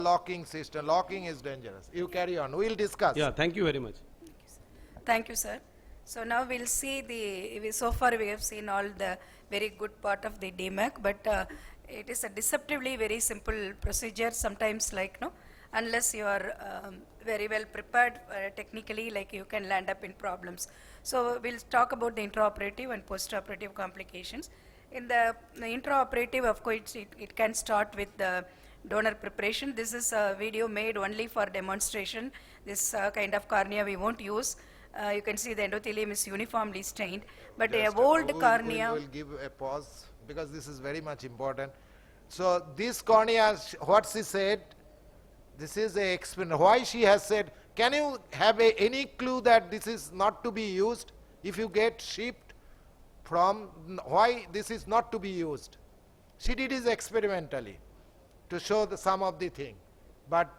locking system. Locking is dangerous. You carry on. We'll discuss. Yeah, thank you very much. Thank you, sir. So now we'll see so far we have seen all the very good part of the DMAC, but it is a deceptively very simple procedure. Sometimes unless you are very well prepared technically, like you can land up in problems. So we'll talk about the intraoperative and postoperative complications. In the intraoperative, of course, it can start with the donor preparation. This is a video made only for demonstration. This kind of cornea we won't use. You can see the endothelium is uniformly stained, but a old cornea. We'll give a pause because this is very much important. So this cornea, what she said, this is a explanation. Why she has said, can you have any clue that this is not to be used if you get shipped from, why this is not to be used? She did it experimentally to show some of the thing. But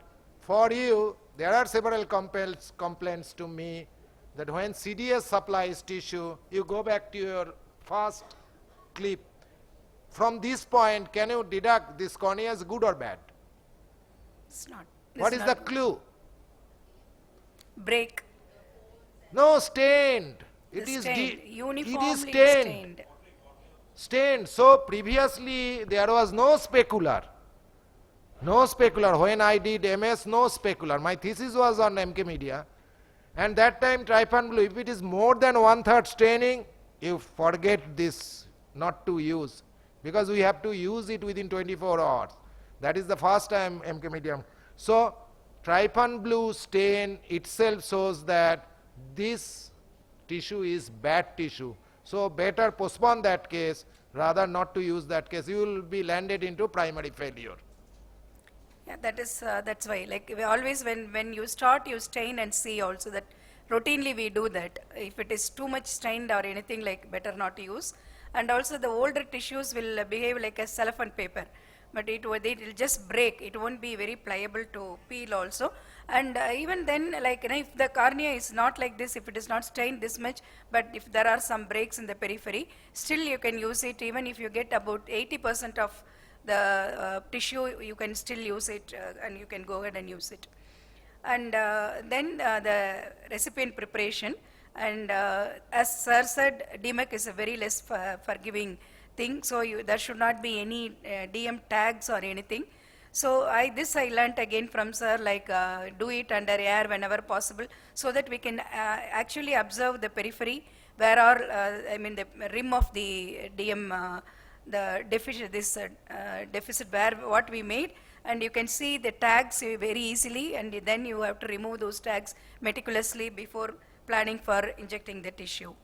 for you, there are several complaints to me that when CDS supplies tissue, you go back to your first clip. From this point, can you deduct this cornea is good or bad? It's not. What is the clue? Break. No, stained. It is uniformly stained. Stained. So previously there was no specular. No specular. When I did MS, no specular. My thesis was on MK Media. And that time trypan blue, if it is more than 1/3 staining, you forget this, not to use. Because we have to use it within 24 hours. That is the first time MK Medium. So trypan blue stain itself shows that this tissue is bad tissue. So better postpone that case, rather not to use that case. You will be landed into primary failure. Yeah, that's why. Like we always, when you start, you stain and see also that routinely we do that. If it is too much stained or anything, like better not to use. And also the older tissues will behave like a cellophane paper, but it will just break. It won't be very pliable to peel also. And even then, if the cornea is not like this, if it is not stained this much, but if there are some breaks in the periphery, still you can use it. Even if you get about 80% of the tissue, you can still use it, and you can go ahead and use it. And then the recipient preparation, and as sir said, DMAC is a very less forgiving thing, so there should not be any DM tags or anything. So I learnt again from sir, do it under air whenever possible, so that we can actually observe the periphery where are the rim of the DM the deficit where what we made, and you can see the tags very easily, and then you have to remove those tags meticulously before planning for injecting the tissue.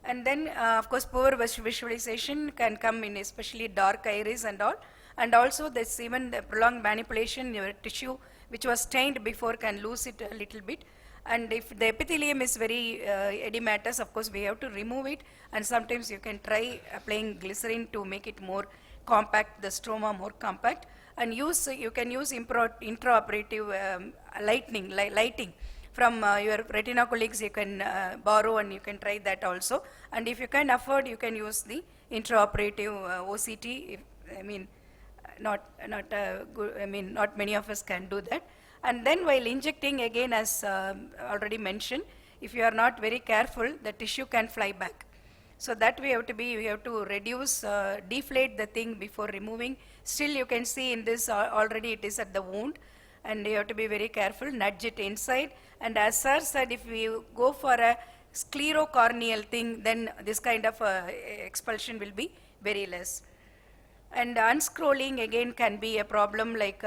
And then of course poor visualization can come in, especially dark iris and all, and also this even the prolonged manipulation, your tissue which was stained before can lose it a little bit. And if the epithelium is very edematous, of course we have to remove it, and sometimes you can try applying glycerin to make it more compact, the stroma more compact, and you can use intraoperative lighting from your retina colleagues. You can borrow, and you can try that also. And if you can afford, you can use the intraoperative OCT. Not many of us can do that. And then while injecting, again, as already mentioned, if you are not very careful, the tissue can fly back. So that we have to reduce, deflate the thing before removing. Still you can see in this already it is at the wound, and you have to be very careful, nudge it inside. And as sir said, if we go for a sclerocorneal thing, then this kind of expulsion will be very less. And unscrolling again can be a problem, it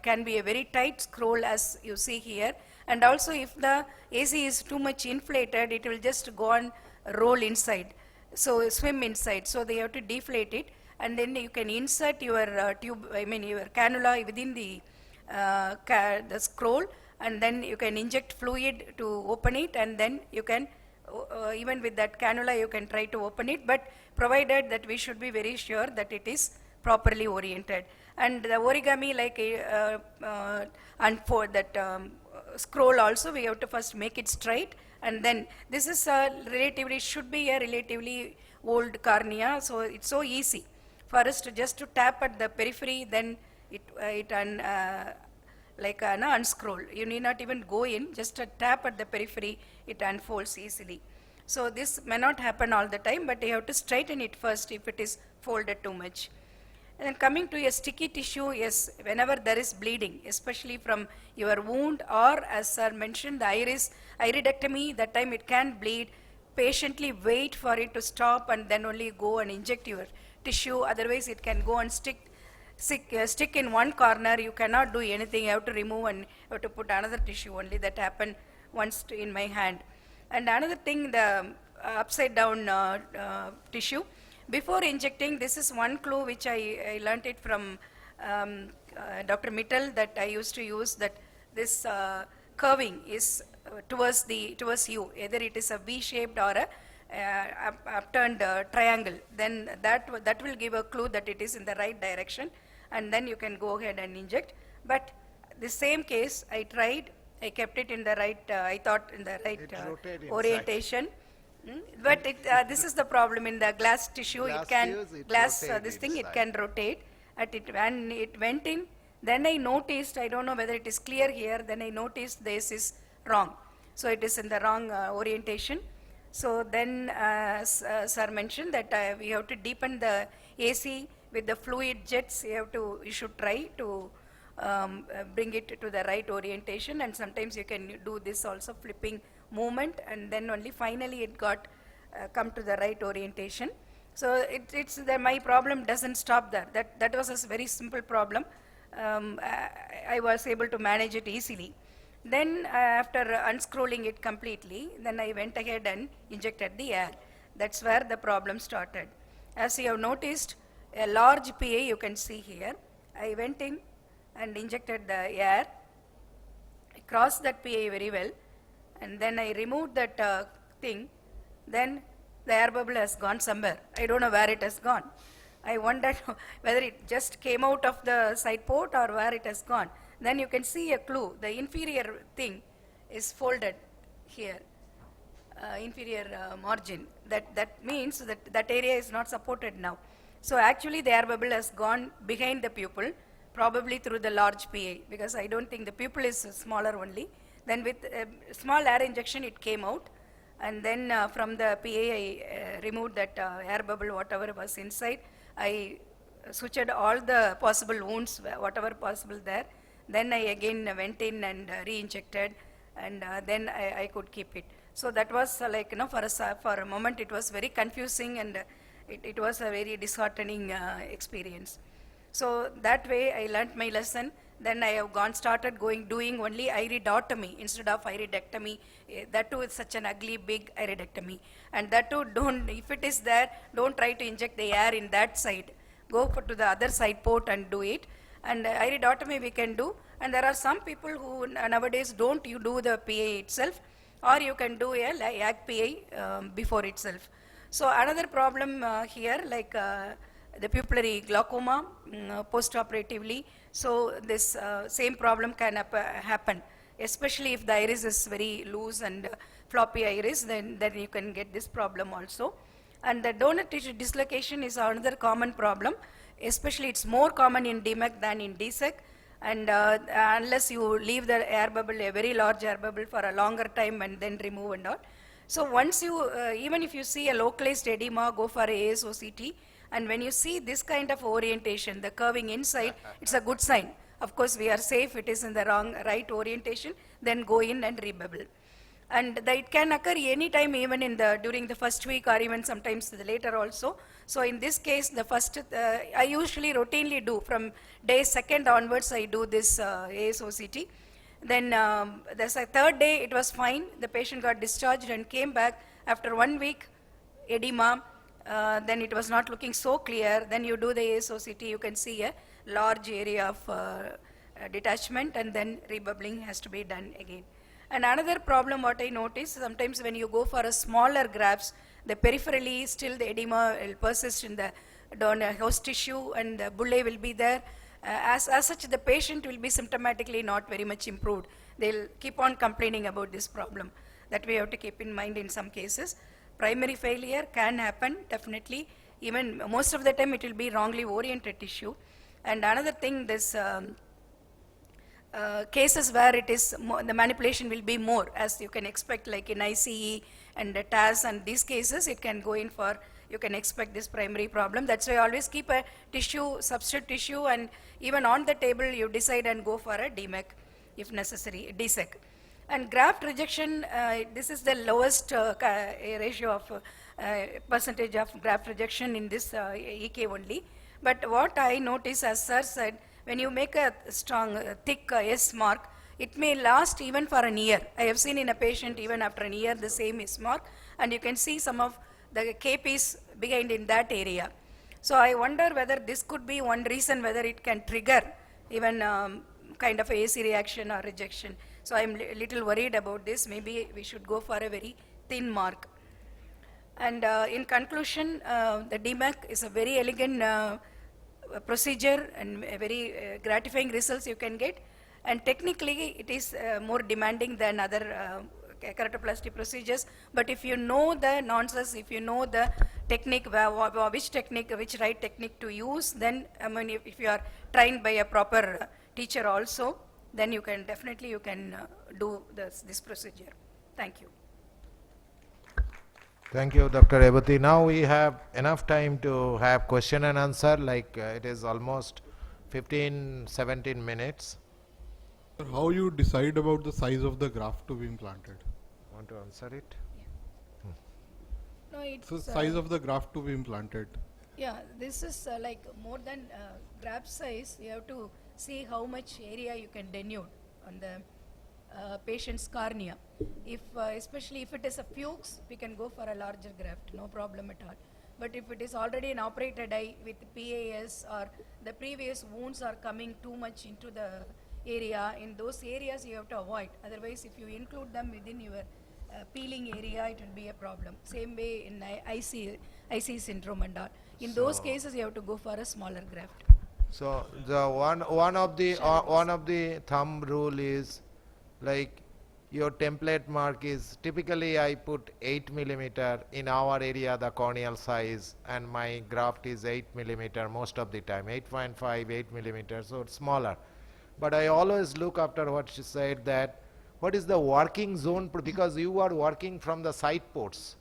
can be a very tight scroll as you see here. And also if the AC is too much inflated, it will just go and roll inside, so swim inside. So they have to deflate it, and then you can insert your your cannula within the scroll, and then you can inject fluid to open it, and then you can even with that cannula you can try to open it, but provided that we should be very sure that it is properly oriented. And the origami, and for that scroll also, we have to first make it straight, and then this is should be a relatively old cornea, so it's so easy for us to just tap at the periphery, then it like unscroll. You need not even go in, just a tap at the periphery, it unfolds easily. So this may not happen all the time, but you have to straighten it first if it is folded too much. And then coming to a sticky tissue, yes, whenever there is bleeding, especially from your wound or as sir mentioned, the iridectomy, that time it can bleed. Patiently wait for it to stop and then only go and inject your tissue. Otherwise, it can go and stick in one corner. You cannot do anything. You have to remove and you have to put another tissue only. That happened once in my hand. And another thing, the upside down tissue. Before injecting, this is one clue which I learnt it from Dr. Mittal that I used to use, that this curving is towards you, either it is a V-shaped or a upturned triangle. Then that will give a clue that it is in the right direction, and then you can go ahead and inject. But the same case, I tried, I kept it in the right, I thought in the right orientation. But this is the problem in the glass tissue. It can rotate. When it went in, then I noticed, I don't know whether it is clear here, then I noticed this is wrong. So it is in the wrong orientation. So then sir mentioned that we have to deepen the AC with the fluid jets. You should try to bring it to the right orientation, and sometimes you can do this also, flipping movement, and then only finally it got come to the right orientation. So it's that my problem doesn't stop there. That was a very simple problem. I was able to manage it easily. Then after unscrolling it completely, then I went ahead and injected the air. That's where the problem started. As you have noticed, a large PA you can see here. I went in and injected the air. I crossed that PA very well, and then I removed that thing. Then the air bubble has gone somewhere. I don't know where it has gone. I wondered whether it just came out of the side port or where it has gone. Then you can see a clue. The inferior thing is folded here, inferior margin. That means that area is not supported now. So actually the air bubble has gone behind the pupil, probably through the large PA, because I don't think the pupil is smaller only. Then with small air injection it came out, and then from the PA I removed that air bubble, whatever was inside. I sutured all the possible wounds, whatever possible there. Then I again went in and re-injected, and then I could keep it. So that was like, for a moment it was very confusing, and it was a very disheartening experience. So that way I learnt my lesson. Then I have started doing only iridotomy instead of iridectomy. That too is such an ugly big iridectomy. And that too, if it is there, don't try to inject the air in that side. Go to the other side port and do it. And iridotomy we can do. And there are some people who nowadays don't do the PA itself, or you can do a YAG PA before itself. So another problem here, like the pupillary glaucoma post-operatively. So this same problem can happen, especially if the iris is very loose and floppy iris, then you can get this problem also. And the donor tissue dislocation is another common problem, especially it's more common in DMEC than in DSEC. And unless you leave the air bubble, a very large air bubble, for a longer time and then remove and all. So once you, even if you see a localized edema, go for ASOCT. And when you see this kind of orientation, the curving inside, it's a good sign. Of course, we are safe. It is in the right orientation. Then go in and rebubble. And it can occur anytime, even during the first week, or even sometimes later also. So in this case, the first, I usually routinely do from day 2nd onwards. I do this ASOCT. Then the third day, it was fine. The patient got discharged and came back after 1 week. Edema. Then it was not looking so clear. Then you do the ASOCT, you can see a large area of detachment, and then rebubbling has to be done again. And another problem what I notice, sometimes when you go for a smaller grafts, the peripherally still the edema will persist in the donor host tissue, and the bullae will be there. As such, the patient will be symptomatically not very much improved. They'll keep on complaining about this problem. That we have to keep in mind in some cases. Primary failure can happen, definitely. Even most of the time it will be wrongly oriented tissue. And another thing, this cases where it is the manipulation will be more, as you can expect, like in ICE and the TAS and these cases, it can go in for, you can expect this primary problem. That's why always keep a tissue, substrate tissue, and even on the table you decide and go for a DMEC if necessary, DSEC. And graft rejection, this is the lowest ratio of percentage of graft rejection in this EK only. But what I notice, as sir said, when you make a strong, thick S mark, it may last even for an year. I have seen in a patient even after an year the same S mark, and you can see some of the KPs behind in that area. So I wonder whether this could be one reason whether it can trigger even kind of a AC reaction or rejection. So I'm little worried about this. Maybe we should go for a very thin mark. And in conclusion, the DMAC is a very elegant procedure and a very gratifying results you can get. And technically, it is more demanding than other keratoplasty procedures. But if you know the nonsense, if you know the technique, which technique, which right technique to use, then I mean, if you are trained by a proper teacher also, then you can definitely do this procedure. Thank you. Thank you, Dr. Revati. Now we have enough time to have question and answer, like it is almost 15-17 minutes. How you decide about the size of the graft to be implanted? Want to answer it? No, it's So size of the graft to be implanted. yeah, this is like more than graft size. You have to see how much area you can denude on the patient's cornea. If especially if it is a fuchs, we can go for a larger graft, no problem at all. But if it is already an operated eye with PAS, or the previous wounds are coming too much into the area, in those areas you have to avoid. Otherwise, if you include them within your peeling area, it will be a problem. Same way in IC syndrome and all. In those cases, you have to go for a smaller graft. So the one of the thumb rule is, like, your template mark is typically I put 8 millimeter in our area, the corneal size, and my graft is 8 millimeter most of the time, 8.5, 8 millimeter, so it's smaller. But I always look after what she said, that what is the working zone, because you are working from the side ports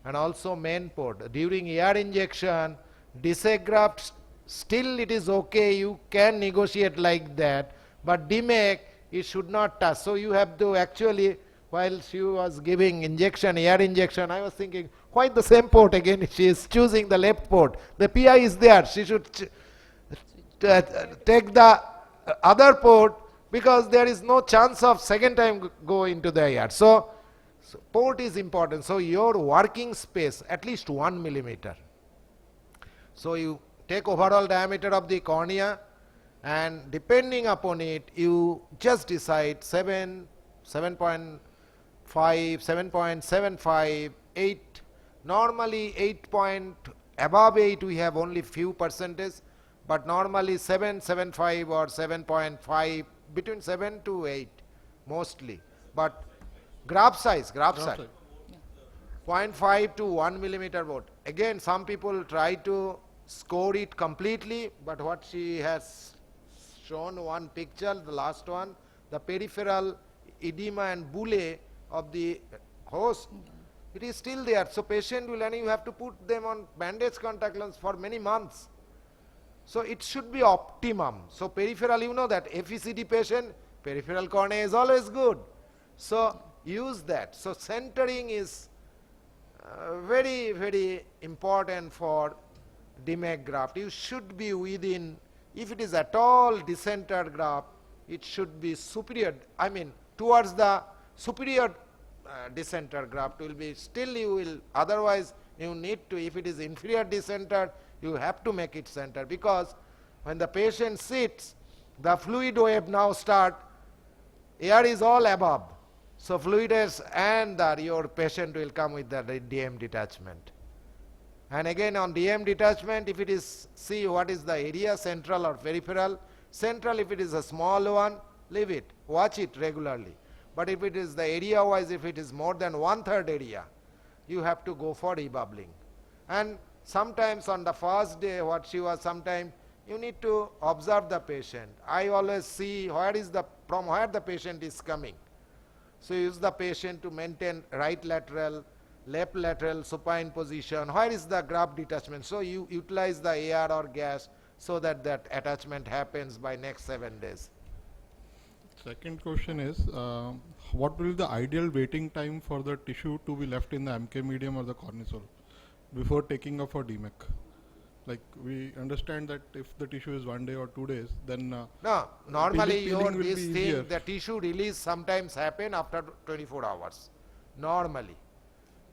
and also main port. During ear injection, DSEC graft, still it is okay, you can negotiate like that, but DMEC, it should not touch. So you have to actually, while she was giving injection, ear injection, I was thinking, why the same port again? She is choosing the left port. The PI is there. She should take the other port, because there is no chance of second time go into the ear. So port is important. So your working space, at least 1 millimeter. So you take overall diameter of the cornea, and depending upon it, you just decide 7, 7.5, 7.75, 8. Normally 8 point, above 8 we have only few percentage, but normally 7, 7.5 or 7.5, between 7 to 8 mostly. But graft size, 0.5 to 1 millimeter board. Again, some people try to score it completely, but what she has shown one picture, the last one, the peripheral edema and bulle of the host, it is still there. So patient will, and you have to put them on bandage contact lens for many months. So it should be optimum. So peripheral, you know that FECD patient, peripheral cornea is always good. So use that. So centering is very, very important for DMEC graft. You should be within, if it is at all decentered graft, it should be superior, I mean towards the superior decentered graft will be, still you will, otherwise you need to, if it is inferior decentered, you have to make it center, because when the patient sits, the fluid wave now start, air is all above. So fluid is, and your patient will come with the DM detachment. And again on DM detachment, if it is, see what is the area, central or peripheral. Central, if it is a small one, leave it, watch it regularly. But if it is the area wise, if it is more than 1/3 area, you have to go for rebubbling. And sometimes on the first day, what she was, sometimes you need to observe the patient. I always see from where the patient is coming. So use the patient to maintain right lateral, left lateral supine position. Where is the graft detachment? So you utilize the air or gas so that that attachment happens by next 7 days. Second question is, what will be the ideal waiting time for the tissue to be left in the MK medium or the cortisol before taking off for DMEC? Like, we understand that if the tissue is 1 day or 2 days, then No, normally peeling will this be thing, easier. the tissue release sometimes happen after 24 hours. Normally.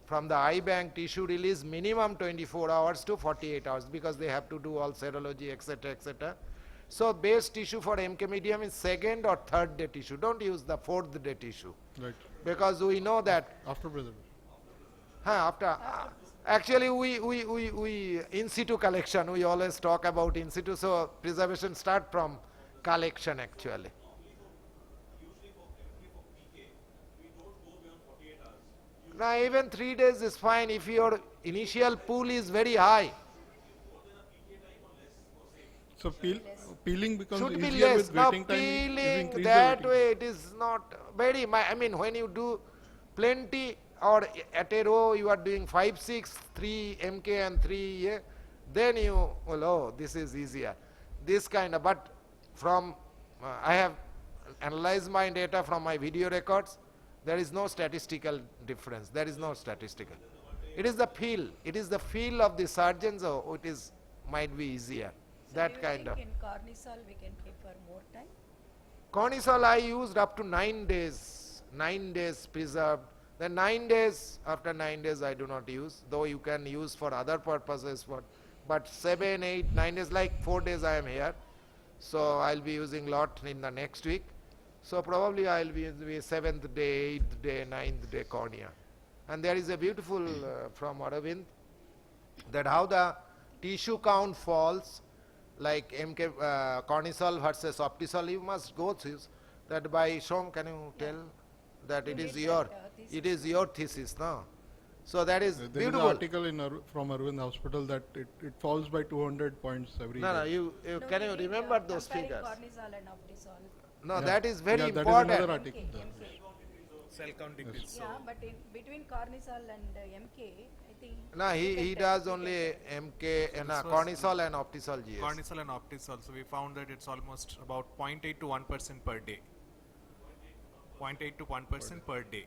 From the eye bank, tissue release minimum 24 hours to 48 hours because they have to do all serology, etc., etc. So base tissue for MK medium is 2nd or 3rd day tissue. Don't use the 4th day tissue right because we know that after preservation. Actually, we in situ collection, we always talk about in situ, so preservation start from collection actually. Now even 3 days is fine if your initial pool is very high. So peeling becomes Should be easier less. with Now waiting time. If you peeling increase the that waiting way it is not very, I mean when you do plenty or at a row you are doing 5, 6, 3 MK and 3 A, then you, well, oh, this is easier. This kind of, but from, I have analyzed my data from my video records, there is no statistical difference. There is no statistical. It is the feel. It is the feel of the surgeons, or it is, might be easier. So That do you kind of. think in Cornisol we can keep for more time? Cornisol I used up to 9 days. 9 days preserved. Then 9 days, after 9 days I do not use, though you can use for other purposes, but 7, 8, 9 days, like 4 days I am here. So I'll be using lot in the next week. So probably I'll be 7th day, 8th day, 9th day cornea. And there is a beautiful from Aravind that how the tissue count falls, like MK cornisol versus optisol. You must go through that by Shom. Can you tell that it You is did your that, thesis. it is your thesis, no? So that is There is an beautiful. article in from Arvind Hospital that it falls by 200 points every No, day. you No, can we you did, remember those comparing figures? Cornisol and Optisol. No, Yeah. that is very Yeah, that is important. another article. MK. Cell count decrease. Yeah, but in between Cornisol and MK, I think. No, you he can does tell, only MK and This was- cornisol and optisol GS. Cornisol and Optisol. So we found that it's almost about 0.8 to 1% per day. 0.8 to 1% per day.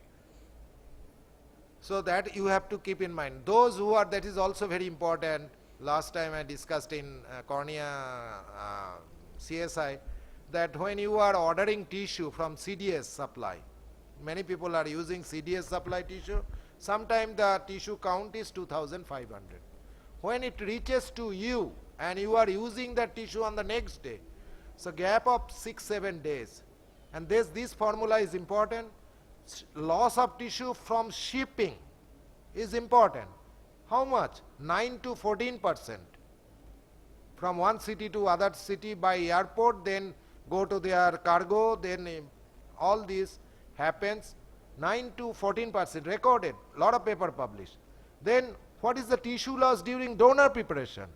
So that you have to keep in mind. Those who are, that is also very important. Last time I discussed in cornea CSI that when you are ordering tissue from CDS supply, many people are using CDS supply tissue. Sometimes the tissue count is 2,500. When it reaches to you and you are using that tissue on the next day, so gap of 6, 7 days. And this formula is important. Loss of tissue from shipping is important. How much? 9 to 14%. From one city to other city by airport, then go to their cargo, then all this happens. 9 to 14% recorded, lot of paper published. Then what is the tissue loss during donor preparation?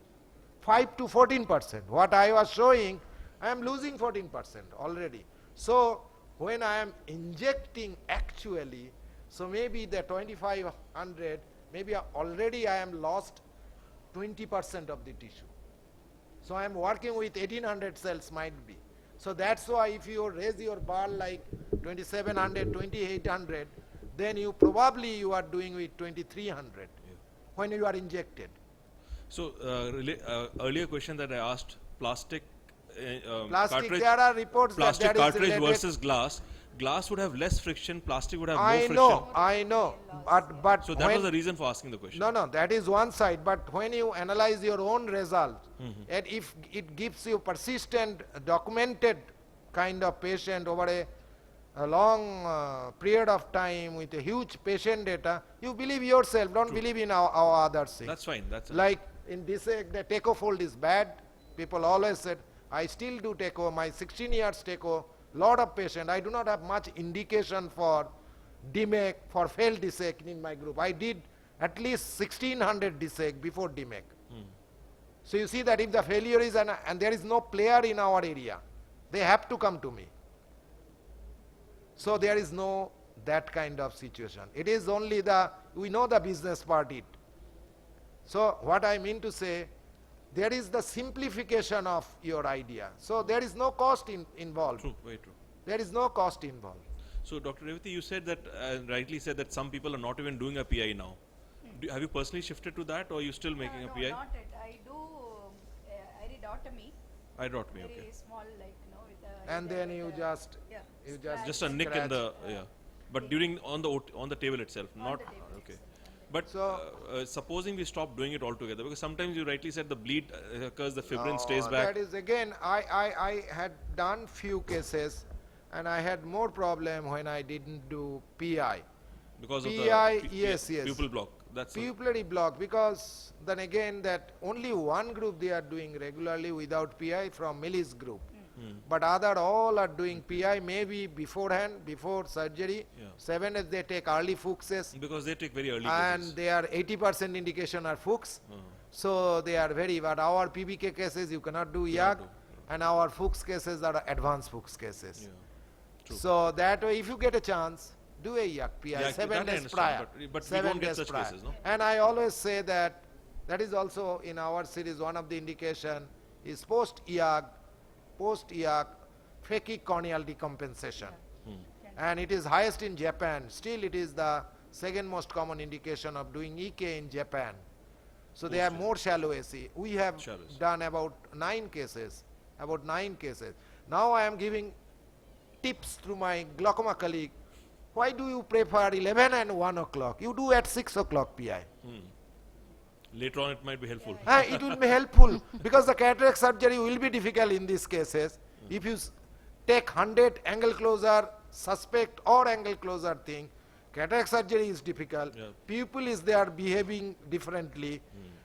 5 to 14%. What I was showing, I am losing 14% already. So when I am injecting actually, so maybe the 2500, maybe already I am lost 20% of the tissue. So I am working with 1800 cells might be. So that's why if you raise your bar like 2700, 2800, then you probably you are doing with 2300 when you are injected. So, earlier question that I asked, plastic, Plastic, cartridge, there are reports plastic that is cartridge related. versus glass. Glass would have less friction, plastic would have more I friction. know, but So that when, was the reason for asking the question. no, that is one side. But when you analyze your own result, and if it gives you persistent, documented kind of patient over a long period of time with a huge patient data, you believe yourself. Don't believe in our other things. That's fine. That's Like in this, the Tecofold is bad. People always said, I still do Teco, my 16 years Teco, lot of patient. I do not have much indication for DMEC, for failed DSEC in my group. I did at least 1600 DSEC before DMEC. So you see that if the failure is, and there is no player in our area, they have to come to me. So there is no that kind of situation. It is only we know the business part it. So what I mean to say, there is the simplification of your idea. So there is no cost involved. True, very true. There is no cost involved. So, Dr. Revati, you said that, rightly said that some people are not even doing a PI now. Have you personally shifted to that, or are you still making a No, PI? not it. I do iridotomy, I brought me, very okay. small, like, with a. And then you just, Yeah. you just. Just a nick in scratch. the, yeah. But during, on the table itself, not, the table okay. itself, But So- supposing we stop doing it altogether, because sometimes you rightly said the bleed occurs, the fibrin stays back. That is again, I had done few cases and I had more problem when I didn't do PI. Because of PI, the yes, yes. pupil block. That's Pupillary block, because then again that only one group they are doing regularly without PI from Millis group. But other all are doing PI maybe beforehand, before surgery. Yeah. 7 days they take early Fuchses because they take very early and cases. they are 80% indication are Fuchs. So they are very, but our PBK cases you cannot do YAG do, and our Fuchs cases are advanced Fuchs cases. Yeah. True. So that way if you get a chance, do a YAG PI Yeah, 7 that I days understand, prior. but we 7 don't get days such prior. cases, no? And I always say that that is also in our series one of the indication is post-YAG phakic corneal decompensation. And it is highest in Japan. Still it is the second most common indication of doing EK in Japan. So they have more shallow AC. We have Shallow AC. done about 9 cases. Now I am giving tips to my glaucoma colleague. Why do you prefer 11 and 1 o'clock? You do at 6 o'clock PI. Later on, it might be helpful. It will be helpful because the cataract surgery will be difficult in these cases. If you take 100 angle closer, suspect or angle closer thing, cataract surgery is difficult. Yeah. Pupil is there behaving differently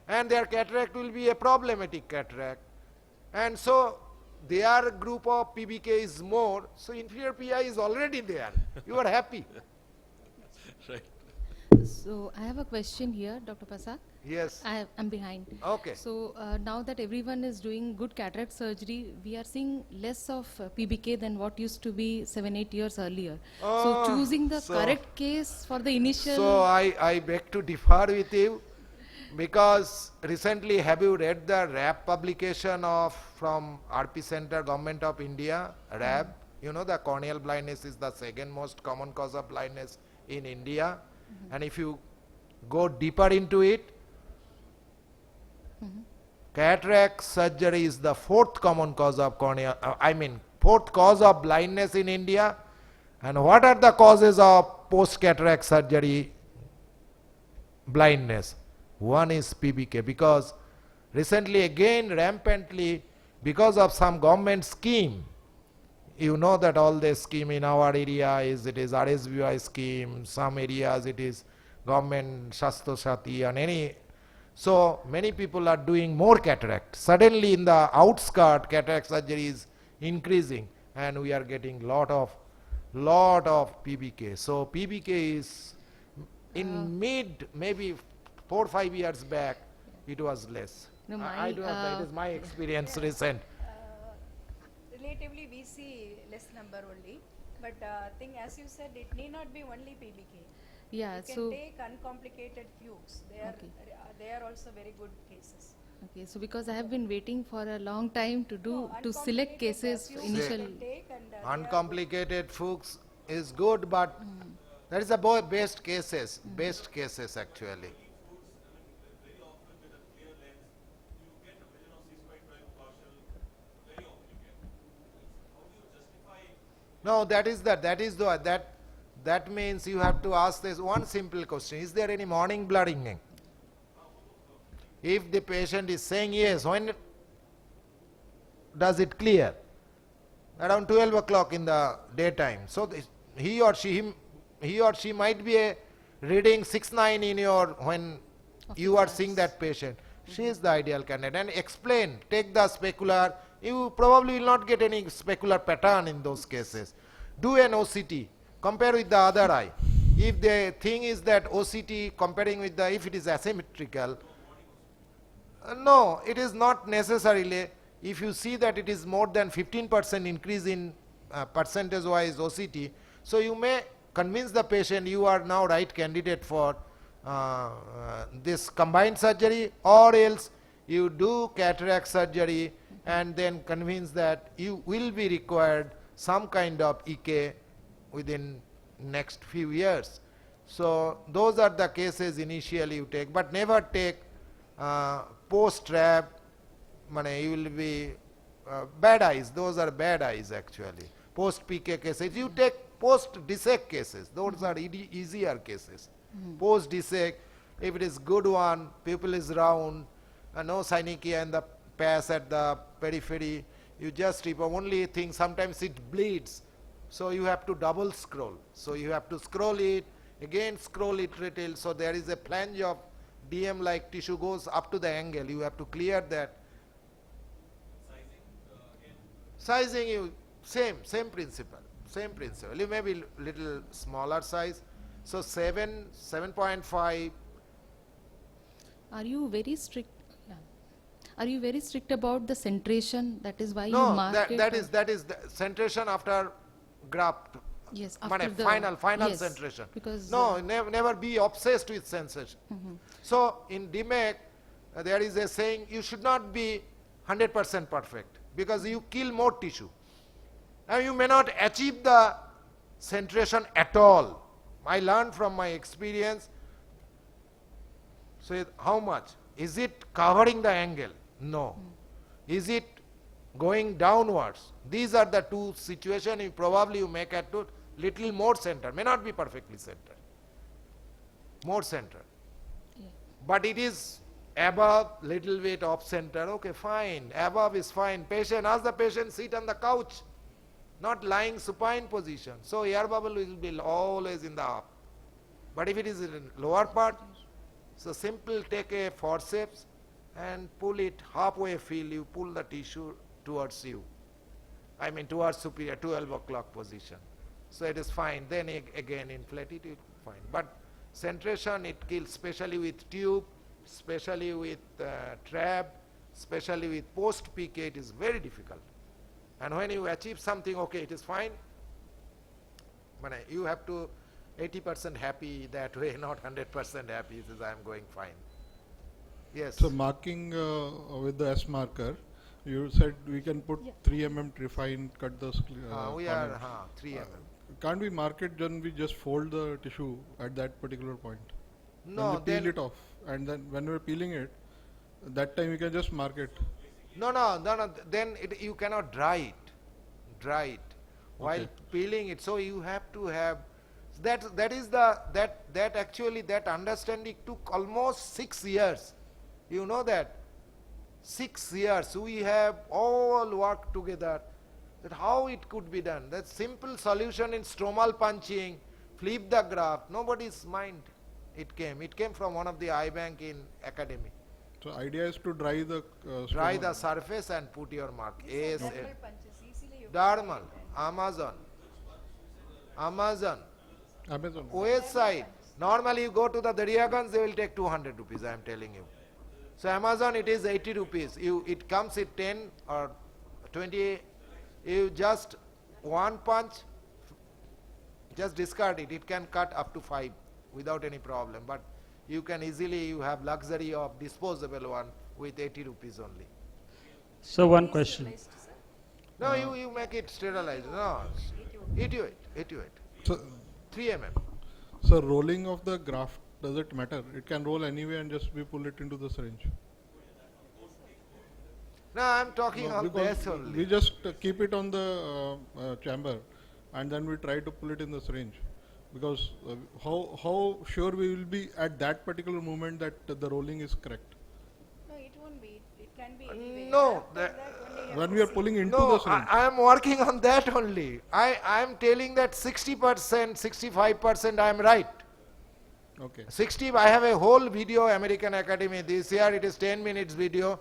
and their cataract will be a problematic cataract. And so their group of PBK is more, so inferior PI is already there. You are happy. Right. So I have a question here, Dr. Pasak. Yes. I'm behind. Okay. So now that everyone is doing good cataract surgery, we are seeing less of PBK than what used to be 7-8 years earlier. So choosing the so- correct case for the initial. So I beg to differ with you because recently have you read the RAB publication from RP Center, Government of India, RAB? You know the corneal blindness is the second most common cause of blindness in India. And if you go deeper into it, cataract surgery is the fourth common cause of fourth cause of blindness in India. And what are the causes of post-cataract surgery blindness? One is PBK, because recently again rampantly because of some government scheme, you know that all the scheme in our area is RSBI scheme, some areas it is government Shastro Shati and any. So many people are doing more cataract. Suddenly in the outskirt cataract surgery is increasing and we are getting lot of PBK. So PBK is in mid maybe 4 or 5 years back it was less. No, I do not know, it is my experience recent. Relatively, we see less number only. But thing, as you said, it need not be only PBK. Yeah, You can so take uncomplicated Fuchs. They are also very good cases. okay, so because I have been waiting for a long time to No, to select uncomplicated, cases Fuchs initial. you can take and, they are good. Uncomplicated Fuchs is good, but that is the best cases actually. No, that means you have to ask this one simple question: is there any morning blurring? If the patient is saying yes, when does it clear? Around 12 o'clock in the daytime. So he or she might be reading 6/9 in your when you are seeing that patient. She is the ideal candidate. And explain, take the specular. You probably will not get any specular pattern in those cases. Do an OCT. Compare with the other eye. If the thing is that OCT comparing with if it is asymmetrical, No, it is not necessarily. If you see that it is more than 15% increase in percentage-wise OCT, so you may convince the patient you are now right candidate for this combined surgery, or else you do cataract surgery and then convince that you will be required some kind of EK within next few years. So those are the cases initially you take, but never take post-trap. You will be bad eyes. Those are bad eyes actually. Post-PK cases. You take post-DSEC cases. Those are easier cases. Post-DSEC, if it is good one, pupil is round, no synechiae and the pass at the periphery, you just remove. Only thing, sometimes it bleeds. So you have to double scroll. So you have to scroll it, again scroll it little. So there is a flange of DM-like tissue goes up to the angle. You have to clear that. Sizing, you same principle. You may be little smaller size. So 7.5. Are you very strict? Yeah. Are you very strict about the centration? That is why you No, mark it? that is the centration after graft. Yes, Mane after the final yes, centration. because No, never be obsessed with sensation. So in DMEC, there is a saying, you should not be 100% perfect because you kill more tissue. And you may not achieve the centration at all. I learned from my experience. So how much? Is it covering the angle? No. Is it going downwards? These are the two situations. Probably you make it to little more center. May not be perfectly centered. More center. Yeah. But it is above, little bit off center. Okay, fine. Above is fine. Patient, ask the patient sit on the couch, not lying supine position. So air bubble will be always in the up. But if it is in lower part, so simple, take a forceps and pull it halfway fill, you pull the tissue towards you. I mean towards superior, 12 o'clock position. So it is fine. Then again inflate it, fine. But centration it kills, especially with tube, especially with trap, especially with post-PK, it is very difficult. And when you achieve something, okay, it is fine. But you have to 80% happy that way, not 100% happy. He says, I am going fine. Yes. So marking with the S marker, you said we can put 3 mm refine, cut the we corners. are 3 mm. Can't we mark it, then we just fold the tissue at that particular point? No, When we then peel it off, and then when we're peeling it, that time we can just mark it. no. Then you cannot dry it while Okay. peeling it. So you have to have that actually that understanding took almost 6 years. You know that 6 years we have all worked together. That how it could be done. That simple solution in stromal punching, flip the graft. Nobody's mind. It came from one of the eye bank in academy. So idea is to dry the Dry stoma. the surface and put your mark. Yes. Dermal punches, easily you Dermal, Amazon, Amazon. OS side. Normally you go to the Dariagans, they will take 200 rupees, I am telling you. So Amazon it is 80 rupees. It comes at 10 or 20. You just one punch, just discard it. It can cut up to 5 without any problem. But you can easily, you have luxury of disposable one with 80 rupees only. So one question. No, you make it sterilized. No, etuate. So, 3 mm. so rolling of the graft, does it matter? It can roll anyway and just we pull it into the syringe. No, I'm talking No, on because this only. we just keep it on the chamber and then we try to pull it in the syringe. Because how sure we will be at that particular moment that the rolling is correct? No, it won't be. It can be anyway. No, After that only you have When to we are see. pulling into no, the syringe. I am working on that only. I am telling that 60%, 65% I am right. Okay. 60, I have a whole video, American Academy, this year it is 10 minutes video.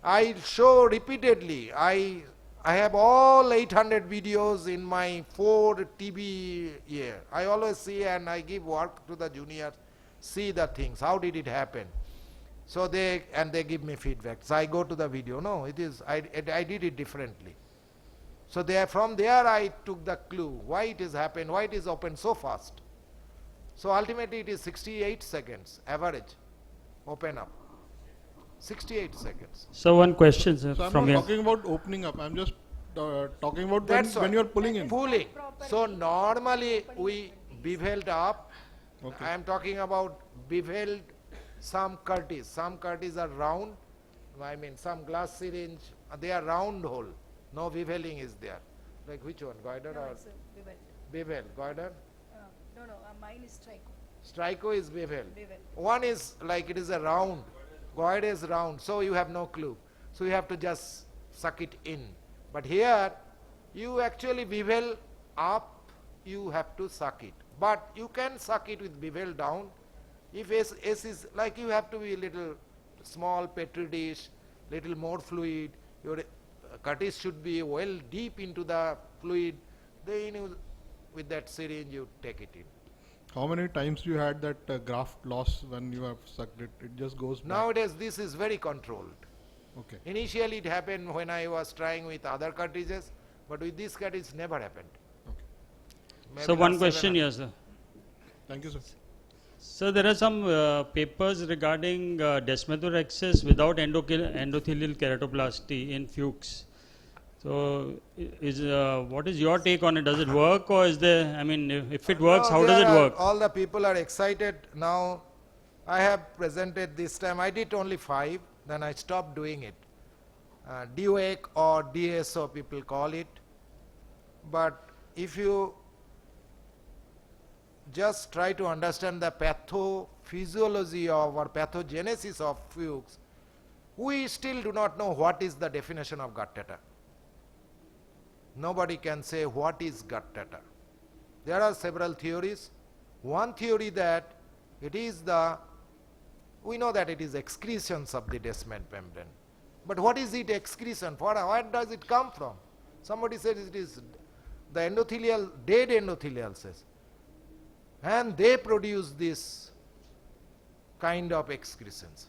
I show repeatedly, I have all 800 videos in my 4 TB year. I always see and I give work to the juniors, see the things, how did it happen. So they give me feedback. So I go to the video. No, it is, I did it differently. So there, from there I took the clue why it has happened, why it is opened so fast. So ultimately it is 68 seconds average open up. 68 seconds. So one question, sir, So I'm from not your talking about opening up. I'm just talking about That's when all. you are pulling in. Pulling. So normally we beveled up. Okay. I am talking about beveled some curtis. Some curtis are round. I mean some glass syringe, they are round hole. No beveling is there. Like which one? Goiter No, or it's a bevel. bevel? Goiter? No, mine is Trico. Strico is bevel. Bevel. One is like it is a round. Goiter is round. So you have no clue. So you have to just suck it in. But here you actually bevel up, you have to suck it. But you can suck it with bevel down. If S is like, you have to be a little small petri dish, little more fluid. Your curtis should be well deep into the fluid. Then you, with that syringe you take it in. How many times you had that graft loss when you have sucked it? It just goes back. Nowadays this is very controlled. Okay. Initially it happened when I was trying with other cartridges, but with this cartridge it never happened. Okay. Maybe So one last question 7 here, sir. Thank you, sir. So there are some papers regarding desmethoraxis without endothelial keratoplasty in Fuchs. So what is your take on it? Does it work, or is there, I mean, if it works, No, how does it there are- work? All the people are excited now. I have presented this time. I did only 5, then I stopped doing it. DOAC or DSO people call it. But if you just try to understand the pathophysiology of or pathogenesis of Fuchs, we still do not know what is the definition of Gattata. Nobody can say what is Gattata. There are several theories. One theory that it is we know that it is excretions of the descent membrane. But what is it excretion for? Where does it come from? Somebody says it is the endothelial, dead endothelial cells. And they produce this kind of excretions.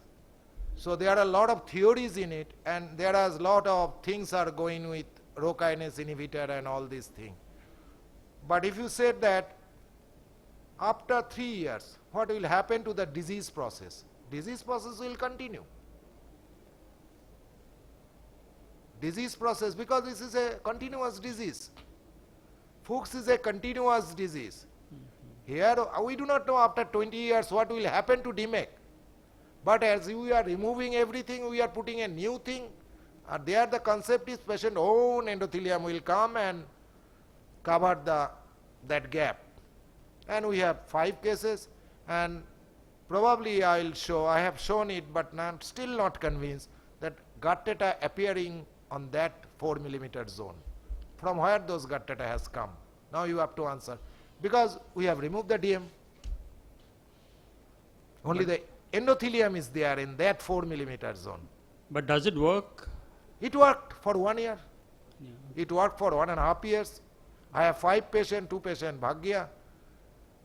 So there are a lot of theories in it, and there are a lot of things are going with Rho kinase inhibitor and all these things. But if you said that after 3 years, what will happen to the disease process? Disease process will continue. Disease process, because this is a continuous disease. Fuchs is a continuous disease. Here we do not know after 20 years what will happen to DMEC. But as we are removing everything, we are putting a new thing. There the concept is patient own endothelium will come and cover that gap. And we have 5 cases, and probably I will show, I have shown it, but I'm still not convinced that Gattata appearing on that 4 millimeter zone. From where those Gattata has come? Now you have to answer. Because we have removed the DM. Only the endothelium is there in that 4 millimeter zone. But does it work? It worked for 1 year. Yeah. It worked for 1.5 years. I have 5 patients, 2 patients Bhagya.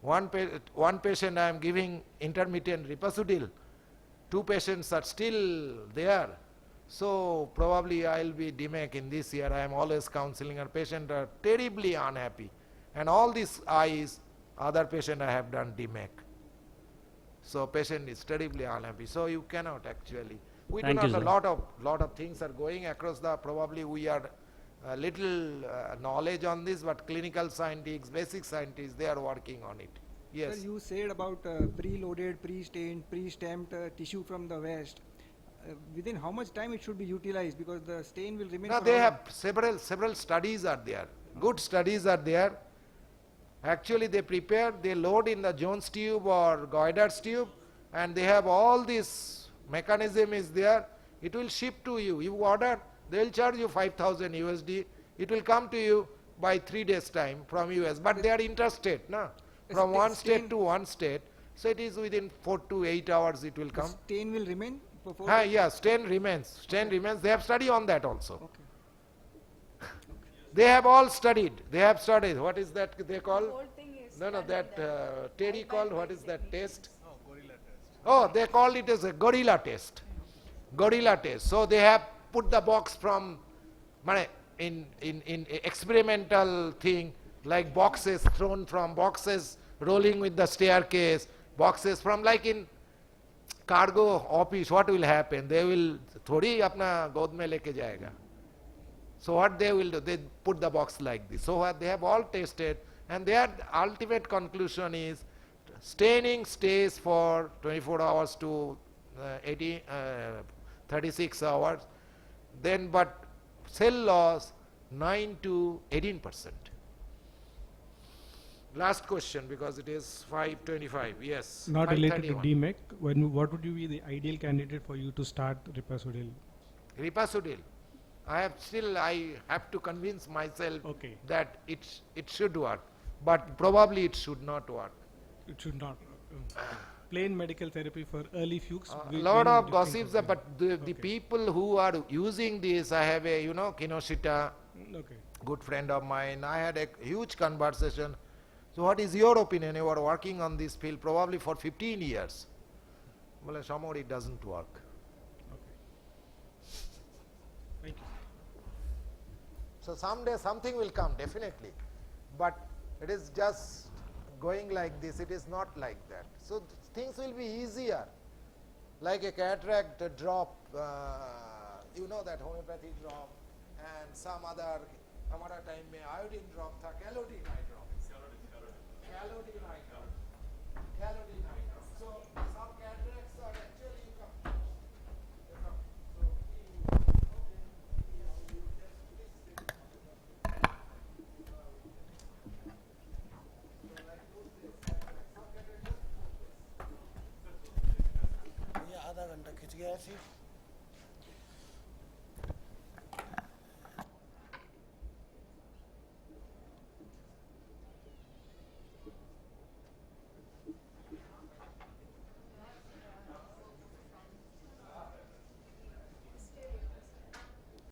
One patient I am giving intermittent Ripasudil. 2 patients are still there. So probably I will be DMEC in this year. I am always counseling our patient are terribly unhappy. And all these eyes, other patient I have done DMEC. So patient is terribly unhappy. So you cannot actually. We Thank do you, not sir. lot of things are going across the, probably we are little knowledge on this, but clinical scientists, basic scientists, they are working on it. Yes. Sir, you said about pre-loaded, pre-stained, pre-stamped tissue from the West. Within how much time it should be utilized, because the stain will remain. Now for they how have several studies are there. Good studies are there. Actually they prepare, they load in the Jones tube or Goider's tube, and they have all this mechanism is there. It will ship to you. You order, they will charge you 5,000 USD. It will come to you by 3 days time from US. But they are interstate, no? From one state to one state. So it is within 4 to 8 hours it will The come. stain will remain for 4 days? Yeah, stain remains. Stain remains. They have study on that also. Okay. They have all studied. They have studied. What is that they call? Whole thing is No, done in that the Terry called. What is that test? Oh, gorilla test. Oh, they called it as a gorilla test. Gorilla test. So they have put the box from in experimental thing, like boxes thrown from boxes rolling with the staircase, boxes from like in cargo office. What will happen? They will थोड़ी अपना गोद में लेके जाएगा. So what they will do? They put the box like this. So what they have all tested, and their ultimate conclusion is staining stays for 24 hours to 36 hours. Then, but cell loss 9 to 18%. Last question, because it is 5:25. Yes. Not related to 5:31. DMEC, what would you be the ideal candidate for you to start Ripasudil? Ripasudil. I have to convince myself Okay. that it should work, but probably it should not work. It should not. Plain medical therapy for early Fuchs. A we- lot when of distinct gossips, from- but the people who are using this, I have a, Kinoshita, Okay. good friend of mine, I had a huge conversation. So what is your opinion? You are working on this field probably for 15 years. Well, somehow it doesn't work. Thank you. So someday something will come, definitely. But it is just going like this, it is not like that. So things will be easier. Like a cataract drop, that homeopathy drop, and some other time में iodine drop था, calodine eye drop. Calodine eye drop. Calodine eye drop. So some cataracts are actually ये आधा घंटा खिंच गया ऐसे ही।